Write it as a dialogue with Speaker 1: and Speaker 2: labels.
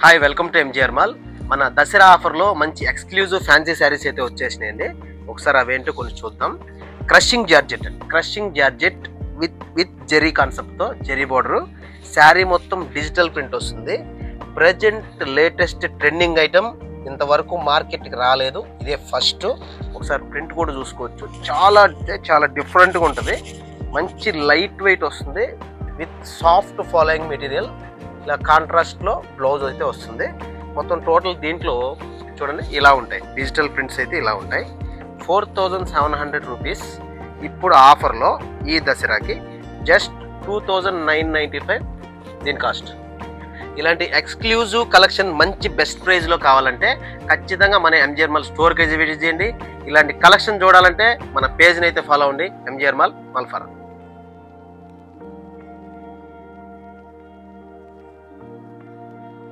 Speaker 1: Hi, welcome to MGR mall. మన దసరా ఆఫర్లో మంచి ఎక్స్క్లూజివ్ ఫ్యాన్సీ శారీస్ అయితే వచ్చేసినాయండి. ఒకసారి అవేంటో కొన్ని చూద్దాం. క్రషింగ్ జార్జెట్ విత్ జెరీ కాన్సెప్ట్తో జెరీ బోర్డరు. శారీ మొత్తం డిజిటల్ ప్రింట్ వస్తుంది. ప్రజెంట్ లేటెస్ట్ ట్రెండింగ్ ఐటమ్, ఇంతవరకు మార్కెట్కి రాలేదు, ఇదే ఫస్ట్. ఒకసారి ప్రింట్ కూడా చూసుకోవచ్చు. చాలా అంటే చాలా డిఫరెంట్గా ఉంటుంది. మంచి లైట్ వెయిట్ వస్తుంది విత్ సాఫ్ట్ ఫాలోయింగ్ మెటీరియల్. ఇలా కాంట్రాస్ట్లో బ్లౌజ్ అయితే వస్తుంది. మొత్తం టోటల్ దీంట్లో చూడండి ఇలా ఉంటాయి. డిజిటల్ ప్రింట్స్ అయితే ఇలా ఉంటాయి. 4700 రూపీస్. ఇప్పుడు ఆఫర్లో ఈ దసరాకి జస్ట్ 2995 దీని కాస్ట్. ఇలాంటి ఎక్స్క్లూజివ్ కలెక్షన్ మంచి బెస్ట్ ప్రైస్లో కావాలంటే ఖచ్చితంగా మన ఎంజిఆర్ మాల్ స్టోర్కి విజిట్ చేయండి. ఇలాంటి కలెక్షన్ చూడాలంటే మన పేజ్ని అయితే ఫాలో అవ్వండి, ఎంజిఆర్ మాల్ మల్ఫరా.